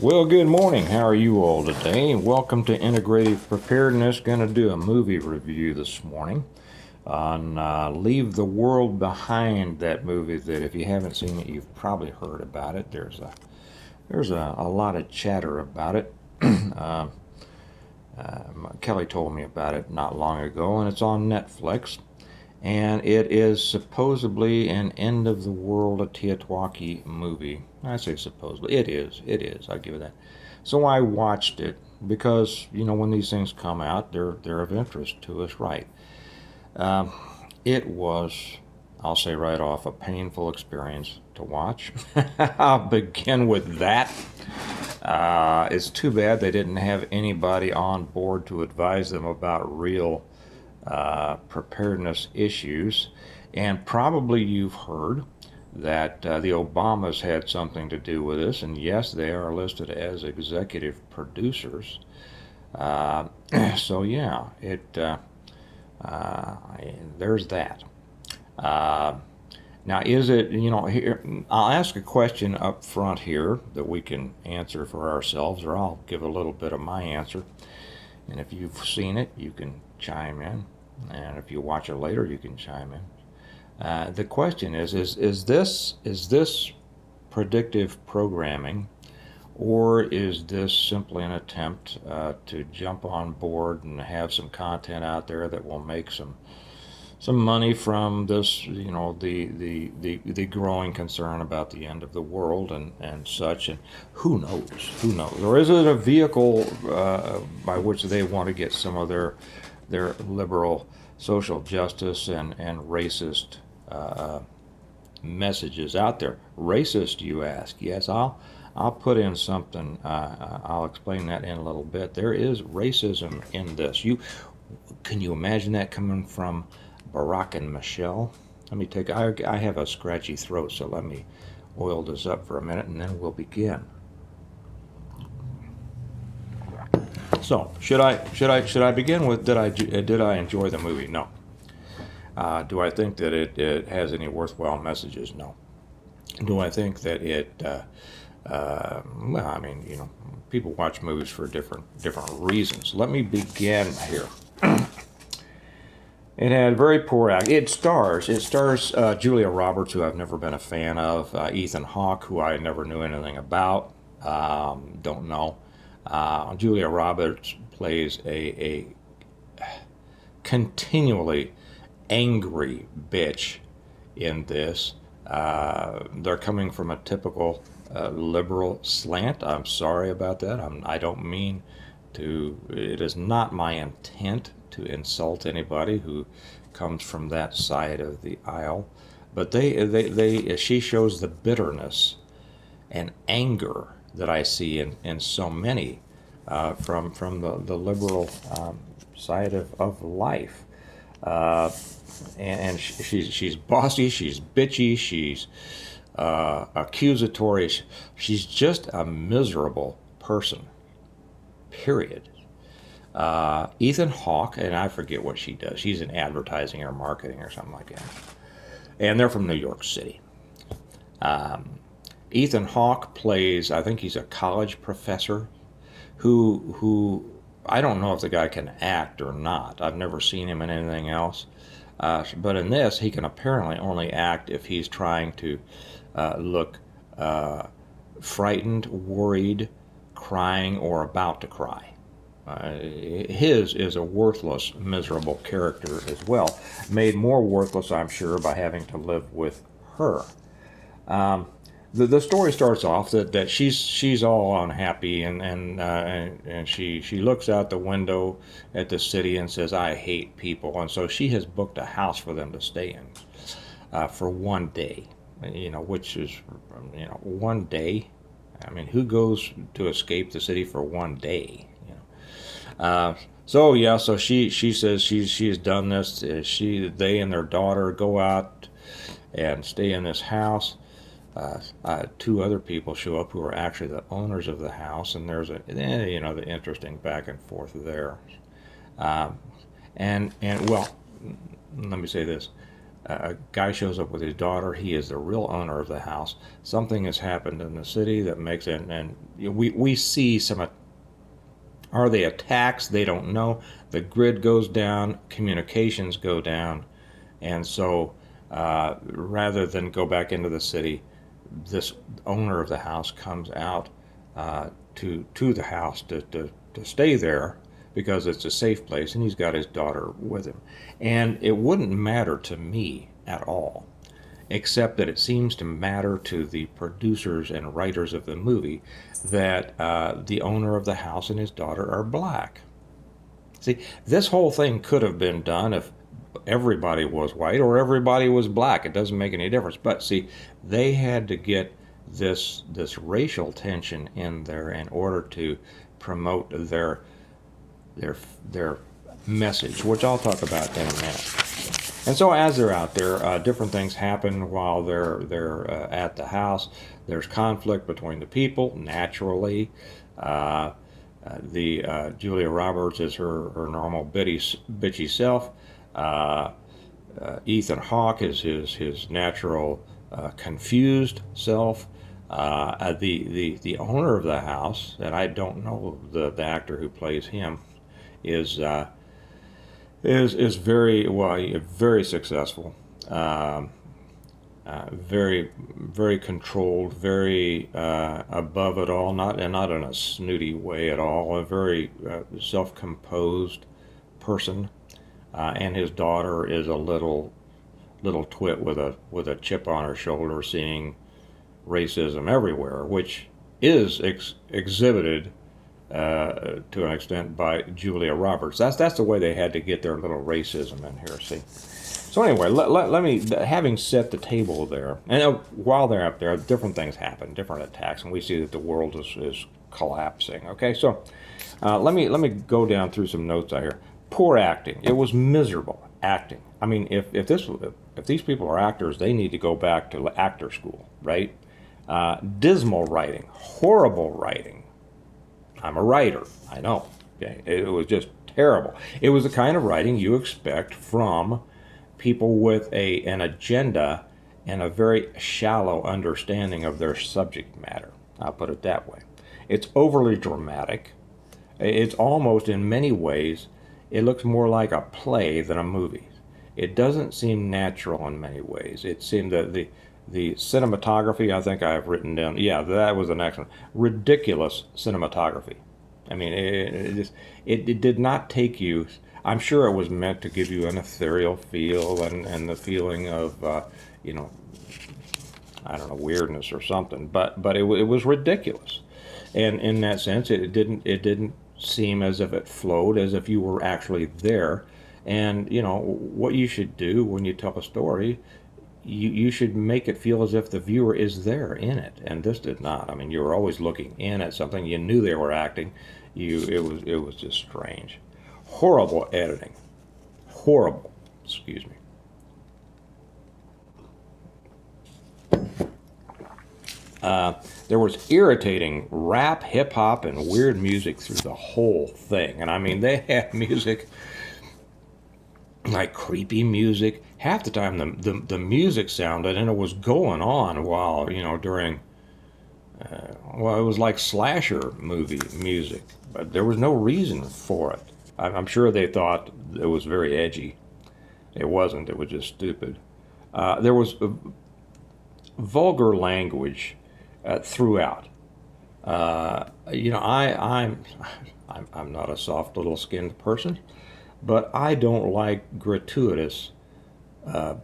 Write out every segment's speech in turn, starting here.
Well, good morning. How are you all today? Welcome to Integrative Preparedness. Going to do a movie review this morning on Leave the World Behind, that movie that if you haven't seen it, you've probably heard about it. There's a lot of chatter about it. uh, Kelly told me about it not long ago, and it's on Netflix. And it is supposedly an end of the world Teotihuacan movie. I say supposedly. It is. It is. I give it that. So I watched it because when these things come out, they're of interest to us, right? Um, it was, I'll say right off, a painful experience to watch. I'll begin with that. It's too bad they didn't have anybody on board to advise them about real preparedness issues. And probably you've heard that the Obamas had something to do with this, and yes, they are listed as executive producers. Uh, so yeah, there's that. Uh, Now, is it, here, I'll ask a question up front here that we can answer for ourselves, or I'll give a little bit of my answer. And if you've seen it, you can chime in. And if you watch it later, you can chime in. The question is this predictive programming, or is this simply an attempt to jump on board and have some content out there that will make some money from this, the growing concern about the end of the world and such, and who knows, or is it a vehicle by which they want to get some of their liberal social justice and racist messages out there? Racist, you ask? Yes, I'll put in something. I'll explain that in a little bit. There is racism in this. Can you imagine that coming from Barack and Michelle? Let me take. I have a scratchy throat, so let me oil this up for a minute, and then we'll begin. So, should I begin with did I enjoy the movie? No. Do I think that it has any worthwhile messages? No. Do I think that well, I mean, people watch movies for different reasons. Let me begin here. It had very poor act. It stars Julia Roberts, who I've never been a fan of. Ethan Hawke, who I never knew anything about. Don't know. Julia Roberts plays a continually angry bitch in this. They're coming from a typical liberal slant. I'm sorry about that. I don't mean to. It is not my intent to insult anybody who comes from that side of the aisle, but she shows the bitterness and anger that I see in so many from the liberal side of life. Uh, and she's bossy, she's bitchy, she's accusatory. She's just a miserable person. Period. Ethan Hawke, and I forget what she does. She's in advertising or marketing or something like that. And they're from New York City. Um, Ethan Hawke plays, I think he's a college professor who I don't know if the guy can act or not. I've never seen him in anything else. But in this, he can apparently only act if he's trying to look frightened, worried, crying, or about to cry. His is a worthless, miserable character as well, made more worthless, I'm sure, by having to live with her. Um, the story starts off that she's all unhappy, and she looks out the window at the city and says, "I hate people," and so she has booked a house for them to stay in for one day. Which is, one day. I mean, who goes to escape the city for one day? So yeah, so she says she has done this. They and their daughter go out and stay in this house. Two other people show up who are actually the owners of the house, and there's the interesting back and forth there. Um, and well, let me say this: A guy shows up with his daughter. He is the real owner of the house. Something has happened in the city that makes it, and we see some. Are they attacks? They don't know. The grid goes down, communications go down, and so rather than go back into the city, this owner of the house comes out to the house to stay there because it's a safe place, and he's got his daughter with him. And it wouldn't matter to me at all, except that it seems to matter to the producers and writers of the movie that the owner of the house and his daughter are black. See, this whole thing could have been done if everybody was white or everybody was black. It doesn't make any difference. But see, they had to get this racial tension in there in order to promote their message, which I'll talk about in a minute. And so as they're out there, different things happen while they're at the house. There's conflict between the people, naturally. Julia Roberts is her normal bitchy self. Ethan Hawke is his natural confused self. The owner of the house, and I don't know the actor who plays him, is very successful, very controlled, very above it all, not in a snooty way at all. A very self-composed person, and his daughter is a little twit with a chip on her shoulder, seeing racism everywhere, which is exhibited to an extent by Julia Roberts. That's the way they had to get their little racism in here. See. So anyway, let me, having set the table there, and while they're up there, different things happen, different attacks, and we see that the world is collapsing. Okay, so let me go down through some notes out here. Poor acting. It was miserable acting. I mean, if these people are actors, they need to go back to actor school, right? Dismal writing, horrible writing. I'm a writer, I know. Okay, it was just terrible. It was the kind of writing you expect from people with an agenda and a very shallow understanding of their subject matter. I'll put it that way. It's overly dramatic. It's almost, in many ways, it looks more like a play than a movie. It doesn't seem natural in many ways. It seemed that the cinematography, I think I've written down, yeah, that was the next one. Ridiculous cinematography. I mean, it did not take you, I'm sure it was meant to give you an ethereal feel and the feeling of, I don't know, weirdness or something, but it was ridiculous. And in that sense, it didn't seem as if it flowed, as if you were actually there. And, what you should do when you tell a story, you should make it feel as if the viewer is there in it, and this did not. I mean, you were always looking in at something. You knew they were acting. It was just strange. Horrible editing. Horrible. Excuse me. There was irritating rap, hip hop, and weird music through the whole thing. And I mean, they had music like creepy music. Half the time the music sounded, and it was going on while, during, it was like slasher movie music, but there was no reason for it. I'm sure they thought it was very edgy. It wasn't, it was just stupid. There was vulgar language throughout. I'm not a soft little skinned person, but I don't like gratuitous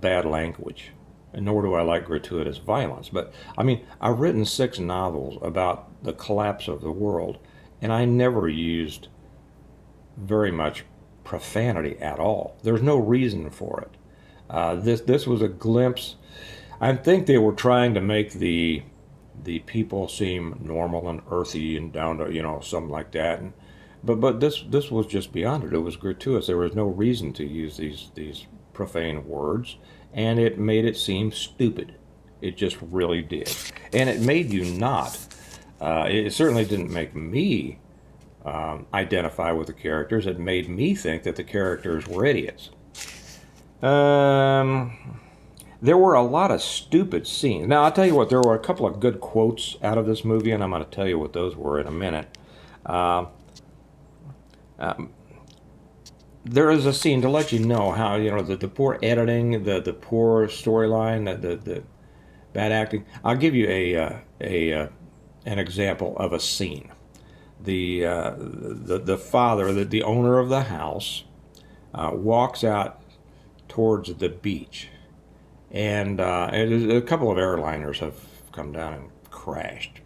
bad language, and nor do I like gratuitous violence. But I mean, I've written 6 novels about the collapse of the world, and I never used very much profanity at all. There's no reason for it. This was a glimpse. I think they were trying to make the people seem normal and earthy and down to something like that. But this was just beyond it. It was gratuitous. There was no reason to use these profane words, and it made it seem stupid. It just really did, and it made you not. It certainly didn't make me identify with the characters. It made me think that the characters were idiots. There were a lot of stupid scenes. Now, I'll tell you what, there were a couple of good quotes out of this movie, and I'm going to tell you what those were in a minute. Uh, um, there is a scene to let you know how, the poor editing, the poor storyline, the bad acting. I'll give you an example of a scene. The father, the owner of the house, walks out towards the beach, and a couple of airliners have come down and crashed,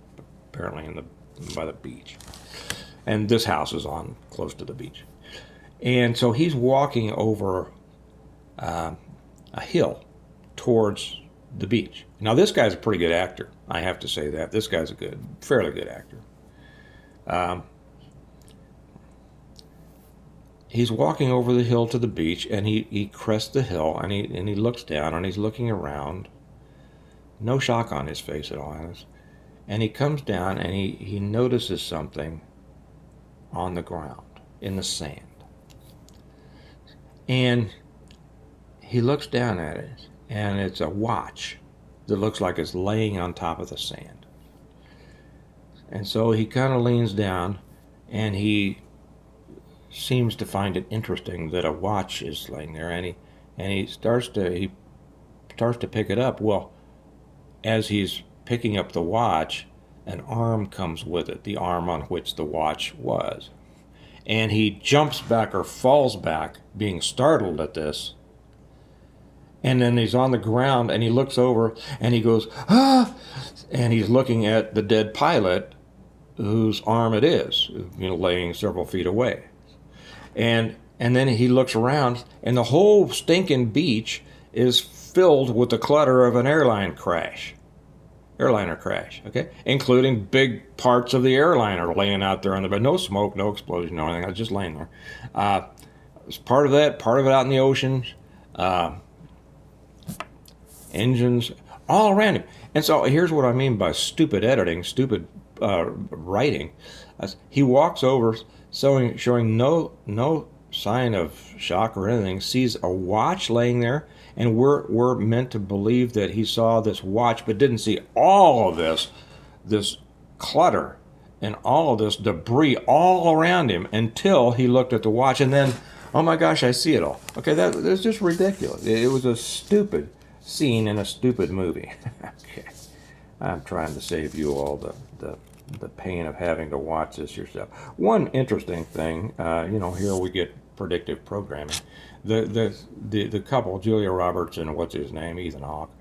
apparently by the beach, and this house is on close to the beach, and so he's walking over a hill towards the beach. Now this guy's a pretty good actor, I have to say that. This guy's a fairly good actor. He's walking over the hill to the beach, and he crests the hill, and he looks down, and he's looking around. No shock on his face at all. And he comes down, and he notices something on the ground, in the sand. And he looks down at it, and it's a watch that looks like it's laying on top of the sand. And so he kind of leans down, and he seems to find it interesting that a watch is laying there, and he starts to pick it up. Well, as he's picking up the watch, an arm comes with it, the arm on which the watch was, and he jumps back or falls back, being startled at this. And then he's on the ground, and he looks over, and he goes, ah! And he's looking at the dead pilot, whose arm it is, laying several feet away. And then he looks around, and the whole stinking beach is filled with the clutter of an airliner crash, okay? Including big parts of the airliner laying out there on the bed. No smoke, no explosion, no anything. It's just laying there. It's part of it out in the ocean. Engines all around him. And so here's what I mean by stupid editing, stupid writing. He walks over, showing no sign of shock or anything, sees a watch laying there, and we're meant to believe that he saw this watch, but didn't see all of this clutter and all of this debris all around him until he looked at the watch, and then, oh my gosh, I see it all. Okay, that's just ridiculous. It was a stupid scene in a stupid movie. Okay, I'm trying to save you all the pain of having to watch this yourself. One interesting thing, here we get predictive programming. The couple, Julia Roberts and what's his name, Ethan Hawke,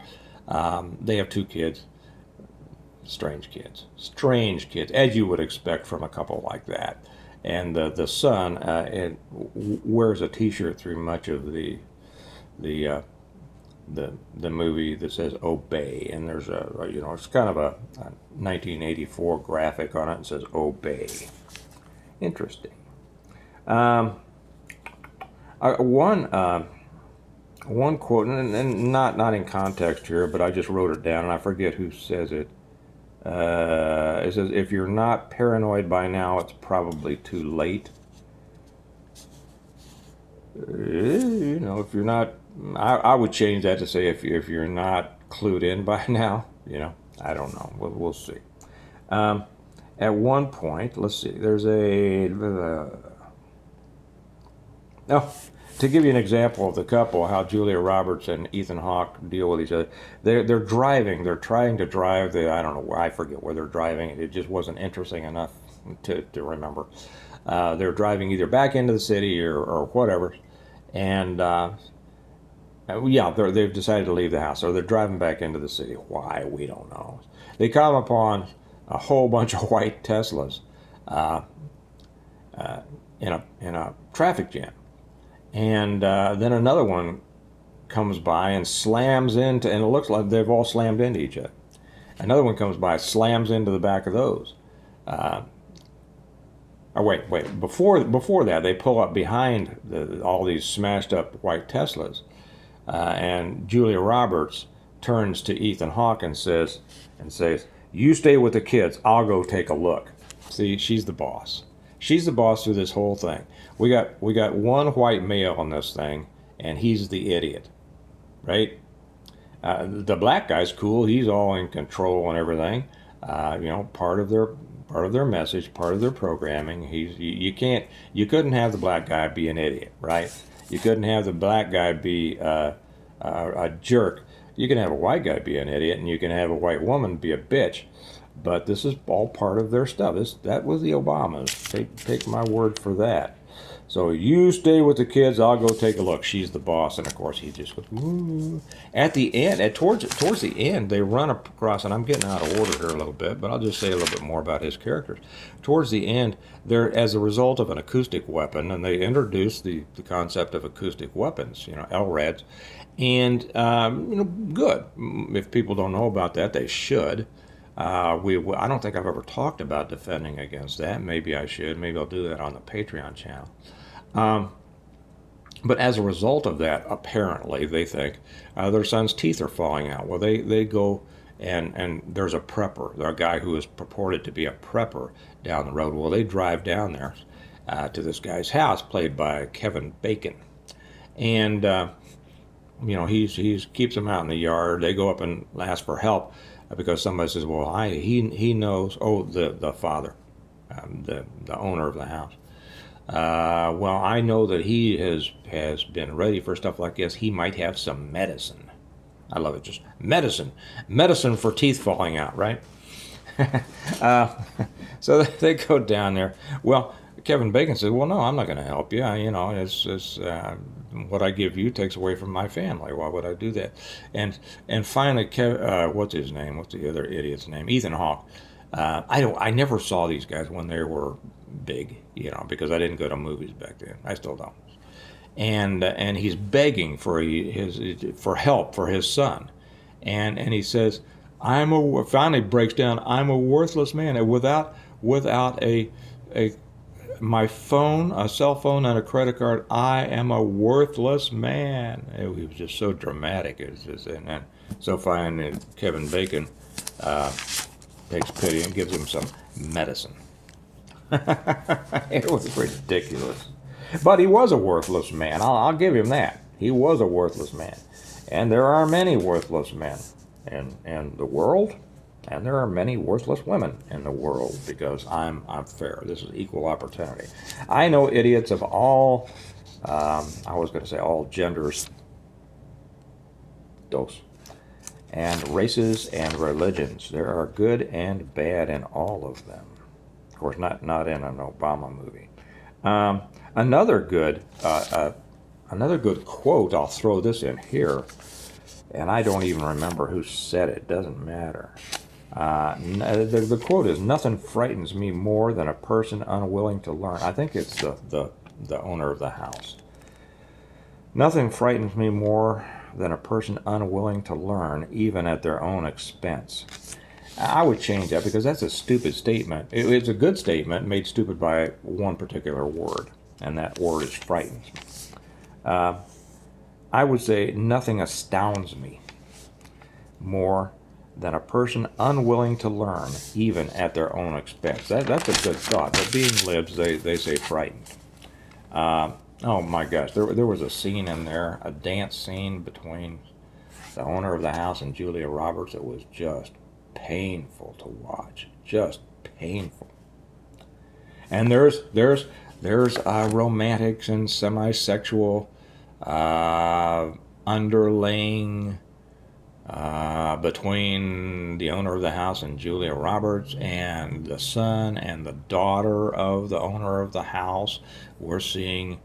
they have 2 kids. Strange kids, as you would expect from a couple like that. And the son wears a T-shirt through much of the movie that says "Obey," and there's it's kind of a 1984 graphic on it and says "Obey." Interesting. One quote, and not in context here, but I just wrote it down, and I forget who says it. It says, "If you're not paranoid by now, it's probably too late." If you're not, I would change that to say if you're not clued in by now, I don't know. We'll see. At one point, let's see. There's to give you an example of the couple, how Julia Roberts and Ethan Hawke deal with each other. They're driving. They're trying to drive. I don't know. I forget where they're driving. It just wasn't interesting enough to remember. They're driving either back into the city or whatever, and they've decided to leave the house, or they're driving back into the city. Why, we don't know. They come upon a whole bunch of white Teslas in a traffic jam, and then another one comes by and slams into, and it looks like they've all slammed into each other. Another one comes by, slams into the back of those. Wait. Before that, they pull up behind all these smashed up white Teslas, and Julia Roberts turns to Ethan Hawke and says, "You stay with the kids. I'll go take a look." See, she's the boss. She's the boss through this whole thing. We got one white male on this thing, and he's the idiot, right? The black guy's cool. He's all in control and everything. Part of their message, part of their programming. You couldn't have the black guy be an idiot, right? You couldn't have the black guy be a jerk. You can have a white guy be an idiot, and you can have a white woman be a bitch. But this is all part of their stuff. That was the Obamas. Take my word for that. So you stay with the kids. I'll go take a look. She's the boss, and of course he just goes. Ooh. At the end, towards the end, they run across, and I'm getting out of order here a little bit, but I'll just say a little bit more about his characters. Towards the end, they're as a result of an acoustic weapon, and they introduce the concept of acoustic weapons, LRADs, and good. If people don't know about that, they should. I don't think I've ever talked about defending against that. Maybe I should. Maybe I'll do that on the Patreon channel. But as a result of that, apparently, they think their son's teeth are falling out. Well, they go and there's a prepper, a guy who is purported to be a prepper down the road. Well, they drive down there to this guy's house, played by Kevin Bacon. And, he keeps them out in the yard. They go up and ask for help because somebody says, well, he knows, the father, the owner of the house. Well, I know that he has been ready for stuff like this. He might have some medicine. I love it, just medicine for teeth falling out, right? So they go down there. Well, Kevin Bacon says, well, no, I'm not going to help you. It's what I give you takes away from my family. Why would I do that? And finally, what's his name? What's the other idiot's name? Ethan Hawke. I never saw these guys when they were big, because I didn't go to movies back then. I still don't. And he's begging for help for his son, and he says, finally breaks down. I'm a worthless man, and without my phone, a cell phone, and a credit card, I am a worthless man. He was just so dramatic. And so finally, Kevin Bacon takes pity and gives him some medicine. It was ridiculous. But he was a worthless man. I'll give him that. He was a worthless man. And there are many worthless men in the world. And there are many worthless women in the world, because I'm fair. This is equal opportunity. I know idiots of all, I was going to say all genders, and races and religions. There are good and bad in all of them. Of course, not in an Obama movie. Another good quote. I'll throw this in here, and I don't even remember who said it. Doesn't matter. The quote is, "Nothing frightens me more than a person unwilling to learn." I think it's the owner of the house. Nothing frightens me more than a person unwilling to learn, even at their own expense. I would change that, because that's a stupid statement. It's a good statement made stupid by one particular word, and that word is frightens me. I would say nothing astounds me more than a person unwilling to learn, even at their own expense. That's a good thought. But being libs, they say frightened. Oh my gosh, there was a scene in there, a dance scene between the owner of the house and Julia Roberts. It was just painful to watch, just painful. And there's romantics and semi-sexual underlaying between the owner of the house and Julia Roberts, and the son and the daughter of the owner of the house. We're seeing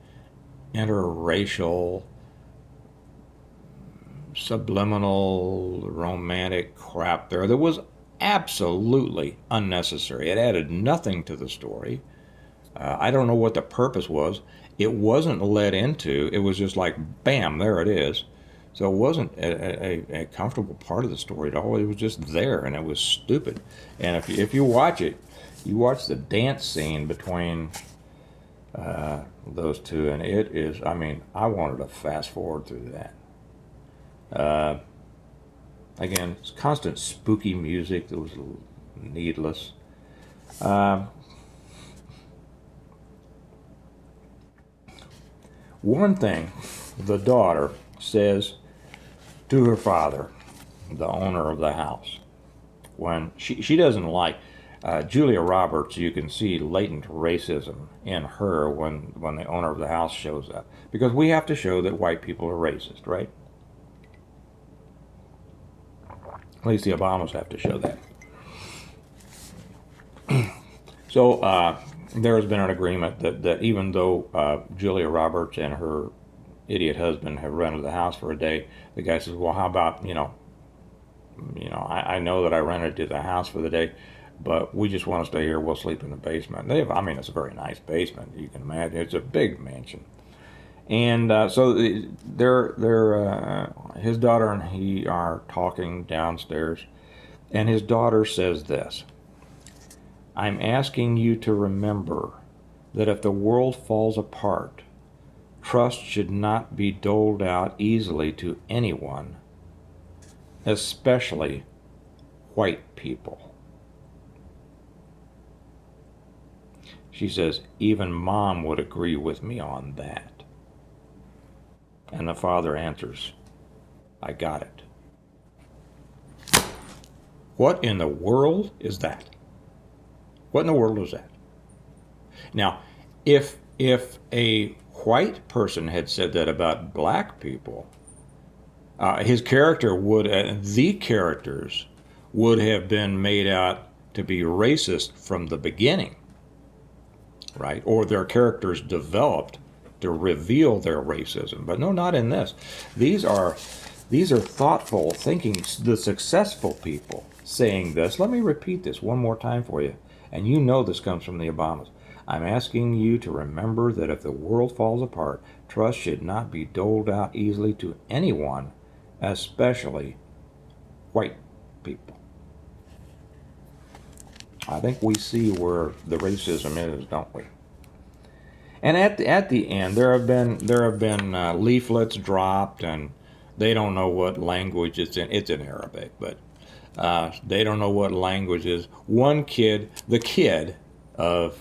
interracial, subliminal, romantic crap there that was absolutely unnecessary. It added nothing to the story. I don't know what the purpose was. It wasn't led into. It was just like, bam, there it is. So it wasn't a comfortable part of the story at all. It was just there, and it was stupid. And if you watch it, you watch the dance scene between those two, and it is, I wanted to fast forward through that. Again, it's constant spooky music that was needless. One thing the daughter says to her father, the owner of the house, when she doesn't like Julia Roberts, you can see latent racism in her when the owner of the house shows up, because we have to show that white people are racist, right? At least the Obamas have to show that. So there has been an agreement that even though Julia Roberts and her idiot husband have rented the house for a day, the guy says, "Well, how about I know that I rented to the house for the day, but we just want to stay here. We'll sleep in the basement." It's a very nice basement. You can imagine it's a big mansion, and so his daughter and he are talking downstairs, and his daughter says this: "I'm asking you to remember that if the world falls apart, trust should not be doled out easily to anyone, especially white people." She says, "Even Mom would agree with me on that." And the father answers, "I got it." What in the world is that? What in the world is that? Now, if a white person had said that about black people, the characters would have been made out to be racist from the beginning, right? Or their characters developed to reveal their racism. But no, not in this. These are thoughtful, thinking, the successful people saying this. Let me repeat this one more time for you. And you know this comes from the Obamas. "I'm asking you to remember that if the world falls apart, trust should not be doled out easily to anyone, especially white people." I think we see where the racism is, don't we? And at the end, there have been leaflets dropped, and they don't know what language it's in. It's in Arabic, but they don't know what language is. One kid, the kid of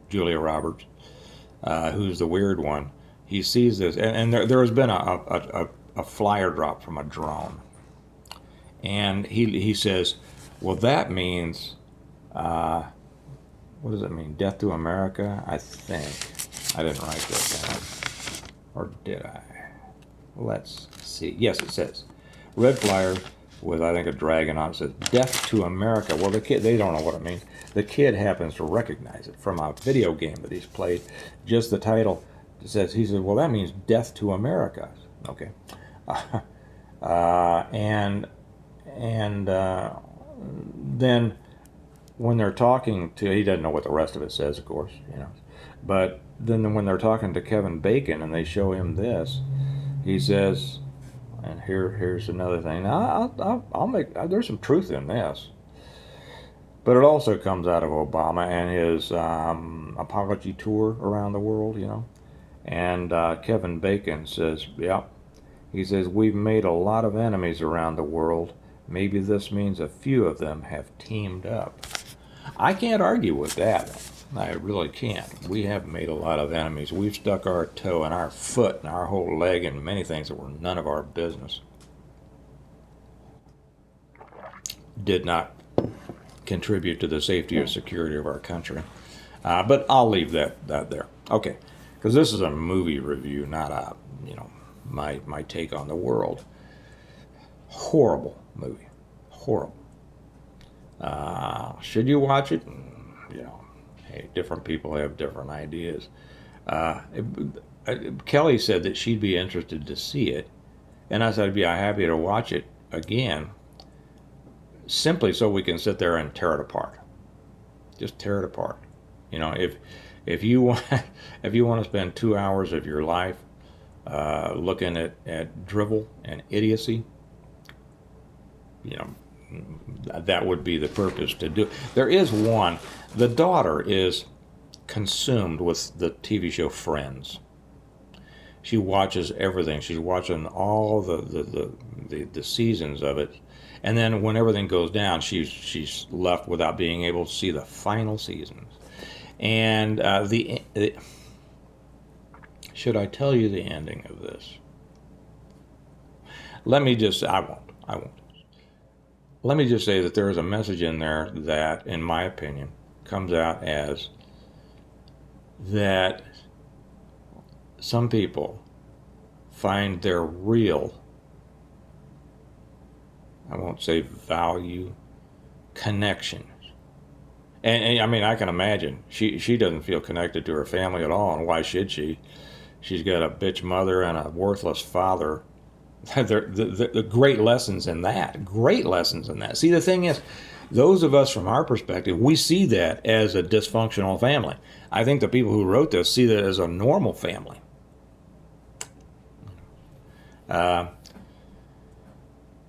Julia Roberts, who's the weird one, he sees this, and there has been a flyer drop from a drone, and he says, "Well, that means, what does it mean? Death to America?" I think. I didn't write that down, or did I? Let's see. Yes, it says red flyer with, I think, a dragon on it. Says "Death to America." Well, the kid, they don't know what it means. The kid happens to recognize it from a video game that he's played. Just the title says, he says, "Well, that means death to America." Okay. Then when they're talking to, he doesn't know what the rest of it says, of course, but then when they're talking to Kevin Bacon and they show him this, he says, and here's another thing. Now, I'll make, there's some truth in this, but it also comes out of Obama and his apology tour around the world, and Kevin Bacon says, "Yeah," he says, "we've made a lot of enemies around the world. Maybe this means a few of them have teamed up." I can't argue with that. I really can't. We have made a lot of enemies. We've stuck our toe and our foot and our whole leg in many things that were none of our business. Did not contribute to the safety or security of our country. But I'll leave that there. Okay, because this is a movie review, not a, my take on the world. Horrible movie. Horrible. Should you watch it? Hey, different people have different ideas. Kelly said that she'd be interested to see it, and I said I'd be happy to watch it again, simply so we can sit there and tear it apart. Just tear it apart. If you want to spend 2 hours of your life looking at drivel and idiocy, that would be the purpose to do. There is one. The daughter is consumed with the TV show Friends. She watches everything. She's watching all the seasons of it, and then when everything goes down, she's left without being able to see the final seasons. And should I tell you the ending of this? Let me just. I won't. let me just say that there is a message in there that, in my opinion, comes out as that some people find their real, I won't say value, connection. And I mean, I can imagine she doesn't feel connected to her family at all, and why should she? She's got a bitch mother and a worthless father. The great lessons in that. Great lessons in that. See, the thing is, those of us from our perspective, we see that as a dysfunctional family. I think the people who wrote this see that as a normal family.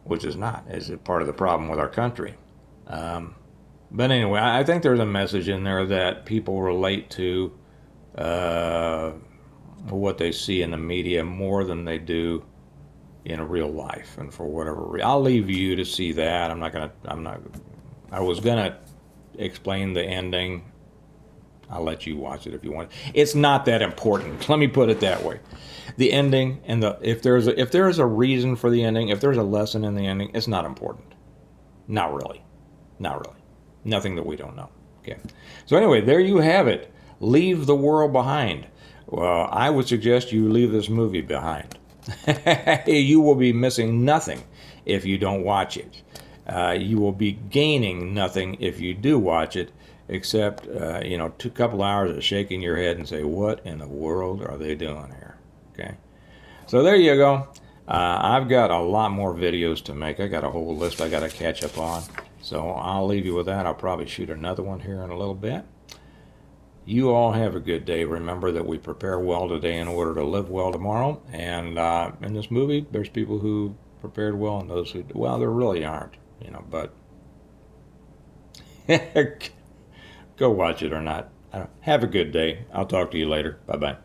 Which is not, is part of the problem with our country. But anyway, I think there's a message in there that people relate to what they see in the media more than they do in real life, and for whatever reason, I'll leave you to see that. I was gonna explain the ending. I'll let you watch it if you want. It's not that important. Let me put it that way. The ending and if there's a reason for the ending, if there's a lesson in the ending, it's not important. Not really. Not really. Nothing that we don't know. Okay. So anyway, there you have it. Leave the world behind. Well, I would suggest you leave this movie behind. You will be missing nothing if you don't watch it. You will be gaining nothing if you do watch it, except a couple hours of shaking your head and say, what in the world are they doing here? Okay. So there you go. I've got a lot more videos to make. I got a whole list I got to catch up on. So I'll leave you with that. I'll probably shoot another one here in a little bit. You all have a good day. Remember that we prepare well today in order to live well tomorrow. And in this movie, there's people who prepared well and those who, well, there really aren't, but go watch it or not. Have a good day. I'll talk to you later. Bye-bye.